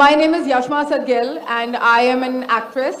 My name is Yashma Asad Gill and I am an actress.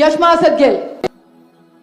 Yashma Asad Gill.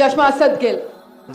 Yashma Asad Gill.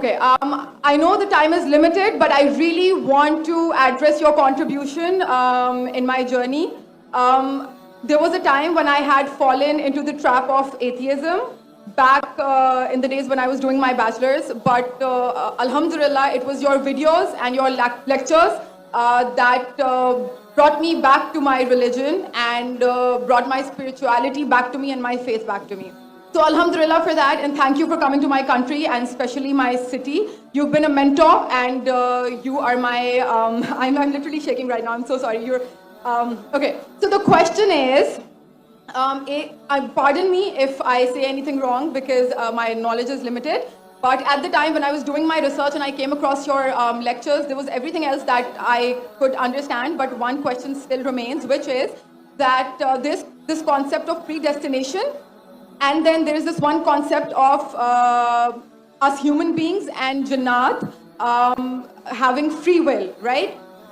Okay, I know the time is limited, but I really want to address your contribution in my journey. There was a time when I had fallen into the trap of atheism back in the days when I was doing my bachelor's, but alhamdulillah, it was your videos and your lectures that brought me back to my religion and brought my spirituality back to me and my faith back to me. So alhamdulillah for that, and thank you for coming to my country and especially my city. You've been a mentor and you are my, I'm literally shaking right now, I'm so sorry. Okay, so the question is, pardon me if I say anything wrong because my knowledge is limited, but at the time when I was doing my research and I came across your lectures, there was everything else that I could understand, but one question still remains, which is that this concept of predestination, and then there is this one concept of us human beings and Jannat having free will, right?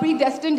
predestined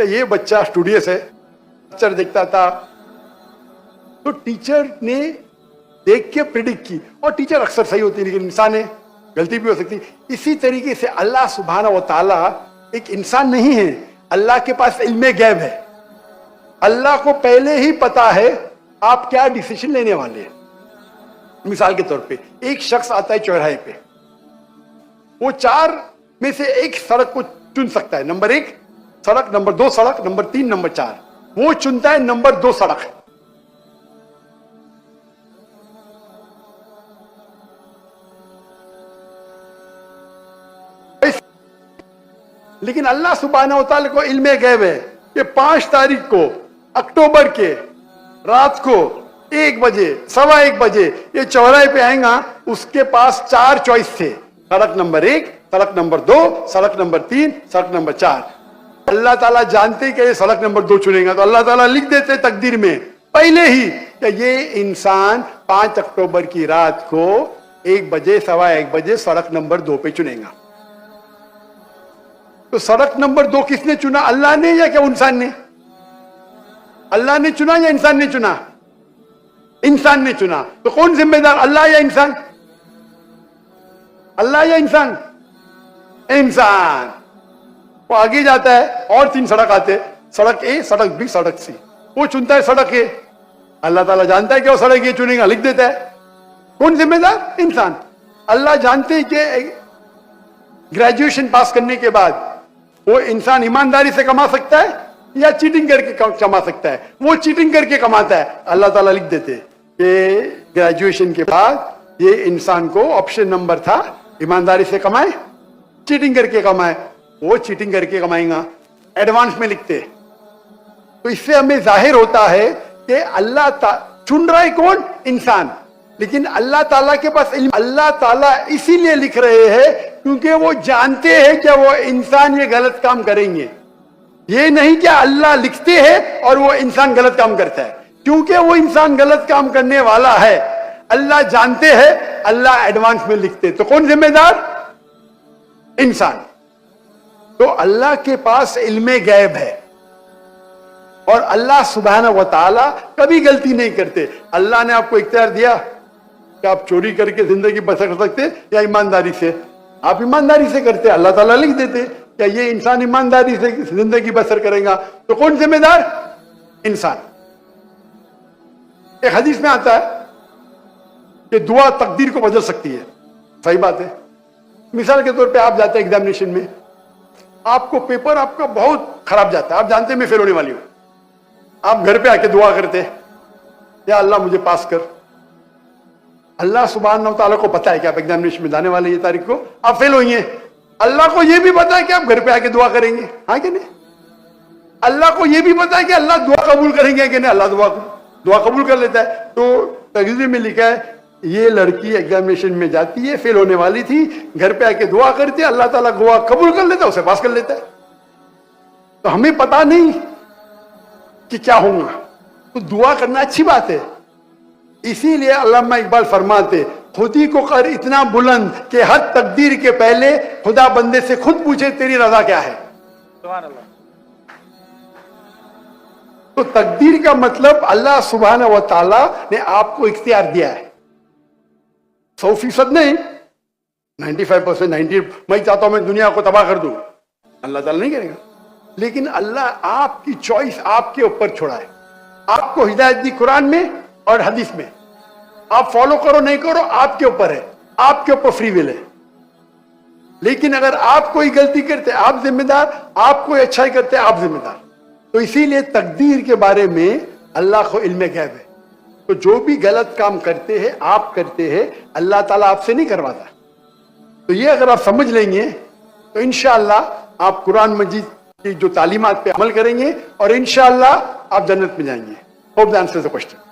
کہ یہ بچہ studious ہے, teacher دیکھتا تھا, تو teacher نے دیکھ کے پریڈکٹ کی, اور ٹیچر اکثر صحیح ہوتی ہے لیکن انسان ہے, غلطی بھی ہو سکتی. اسی طریقے سے اللہ سبحانہ و تعالیٰ ایک انسان نہیں ہے, اللہ کے پاس علم غیب ہے. اللہ کو پہلے ہی پتا ہے آپ کیا ڈیسیشن لینے والے ہیں. مثال کے طور پہ ایک شخص آتا ہے چوراہے پہ, وہ 4 میں سے ایک سڑک کو چن سکتا ہے, نمبر 1 سڑک, نمبر 2 سڑک, نمبر 3, نمبر 4. وہ چنتا ہے نمبر 2 سڑک. لیکن اللہ سبحانہ و تعالیٰ کو علم غیب ہے کہ 5 تاریخ کو اکتوبر کے رات کو 1 بجے 1:15 بجے یہ چوراہے پہ آئیں گا. اس کے پاس 4 چوائس تھے, سڑک نمبر 1, سڑک نمبر 2, سڑک نمبر 3, سڑک نمبر 4. اللہ تعالیٰ جانتے کہ یہ سڑک نمبر 2 چنے گا, تو اللہ تعالیٰ لکھ دیتے تقدیر میں پہلے ہی کہ یہ انسان 5 اکتوبر کی رات کو 1 بجے 1:15 بجے سڑک نمبر 2 پہ چنے گا. تو سڑک نمبر 2 کس نے چنا, اللہ نے یا کیا انسان نے؟ اللہ نے چنا یا انسان نے چنا؟ انسان نے چنا. تو کون ذمہ دار, اللہ یا انسان؟ اللہ یا انسان؟ انسان. وہ آگے جاتا ہے اور 3 سڑک آتے, سڑک اے, سڑک بی, سڑک سی. وہ چنتا ہے سڑک اے, اللہ تعالیٰ جانتا ہے کہ وہ سڑک اے چنے گا, لکھ دیتا ہے. کون ذمہ دار؟ انسان. اللہ جانتے ہیں کہ گریجویشن پاس کرنے کے بعد وہ انسان ایمانداری سے کما سکتا ہے یا چیٹنگ کر کے کما سکتا ہے. وہ چیٹنگ کر کے کماتا ہے, اللہ تعالیٰ لکھ دیتے کہ گریجویشن کے بعد یہ انسان کو آپشن نمبر تھا, ایمانداری سے کمائے, چیٹنگ کر کے کمائے. وہ چیٹنگ کر کے کمائیں گا, ایڈوانس میں لکھتے. تو اس سے ہمیں ظاہر ہوتا ہے کہ اللہ چن رہا ہے کون؟ انسان. لیکن اللہ تعالیٰ کے پاس علم, اللہ تعالیٰ اسی لیے لکھ رہے ہیں کیونکہ وہ جانتے ہیں کہ وہ انسان یہ غلط کام کریں گے. یہ نہیں کہ اللہ لکھتے ہیں اور وہ انسان غلط کام کرتا ہے, کیونکہ وہ انسان غلط کام کرنے والا ہے. اللہ جانتے ہیں, اللہ ایڈوانس میں لکھتے. تو کون ذمہ دار؟ انسان. تو اللہ کے پاس علم غیب ہے, اور اللہ سبحانہ و تعالی کبھی غلطی نہیں کرتے. اللہ نے آپ کو اختیار دیا کہ آپ چوری کر کے زندگی بسر کر سکتے یا ایمانداری سے. آپ ایمانداری سے کرتے, اللہ تعالیٰ لکھ دیتے کہ یہ انسان ایمانداری سے زندگی بسر کرے گا. تو کون ذمہ دار؟ انسان. ایک حدیث میں آتا ہے کہ دعا تقدیر کو بدل سکتی ہے. صحیح بات ہے. مثال کے طور پہ آپ جاتے ہیں ایگزامینیشن میں, آپ کو پیپر آپ کا بہت خراب جاتا ہے, آپ جانتے ہیں میں فیل ہونے والی ہوں. آپ گھر پہ آ کے دعا کرتے یا اللہ مجھے پاس کر. اللہ سبحانہ و تعالیٰ کو پتا ہے کہ آپ ایگزامینیشن میں جانے والے یہ تاریخ کو آپ فیل ہوئی ہیں. اللہ کو یہ بھی پتا ہے کہ آپ گھر پہ آ کے دعا کریں گے, ہاں کہ نہیں؟ اللہ کو یہ بھی پتا ہے کہ اللہ دعا قبول کریں گے کہ نہیں. اللہ دعا قبول کر لیتا ہے. تو تقریر میں لکھا ہے یہ لڑکی ایگزامینیشن میں جاتی ہے, فیل ہونے والی تھی, گھر پہ آ کے دعا کرتی ہے, اللہ تعالیٰ دعا قبول کر لیتا ہے, اسے پاس کر لیتا ہے. تو ہمیں پتا نہیں کہ کیا ہوگا, تو دعا کرنا اچھی بات ہے. اسی لیے علامہ اقبال فرماتے خودی کو کر اتنا بلند کہ ہر تقدیر کے پہلے خدا بندے سے خود پوچھے تیری رضا کیا ہے. سبحان اللہ. تو تقدیر کا مطلب اللہ سبحانہ و تعالی نے آپ کو اختیار دیا ہے. 100% نہیں, 95%, 90. میں چاہتا ہوں میں دنیا کو تباہ کر دوں, اللہ تعالیٰ نہیں کرے گا. لیکن اللہ آپ کی چوائس آپ کے اوپر چھوڑا ہے. آپ کو ہدایت دی قرآن میں اور حدیث میں, آپ فالو کرو نہیں کرو آپ کے اوپر ہے, آپ کے اوپر فری ول ہے. لیکن اگر آپ کوئی غلطی کرتے آپ ذمہ دار, آپ کوئی اچھائی کرتے آپ ذمہ دار. تو اسی لیے تقدیر کے بارے میں اللہ کو علم غیب ہے. تو جو بھی غلط کام کرتے ہیں آپ کرتے ہیں, اللہ تعالیٰ آپ سے نہیں کرواتا. تو یہ اگر آپ سمجھ لیں گے تو انشاءاللہ آپ قرآن مجید کی جو تعلیمات پہ عمل کریں گے اور انشاءاللہ آپ جنت میں جائیں گے. Hope the answers the question.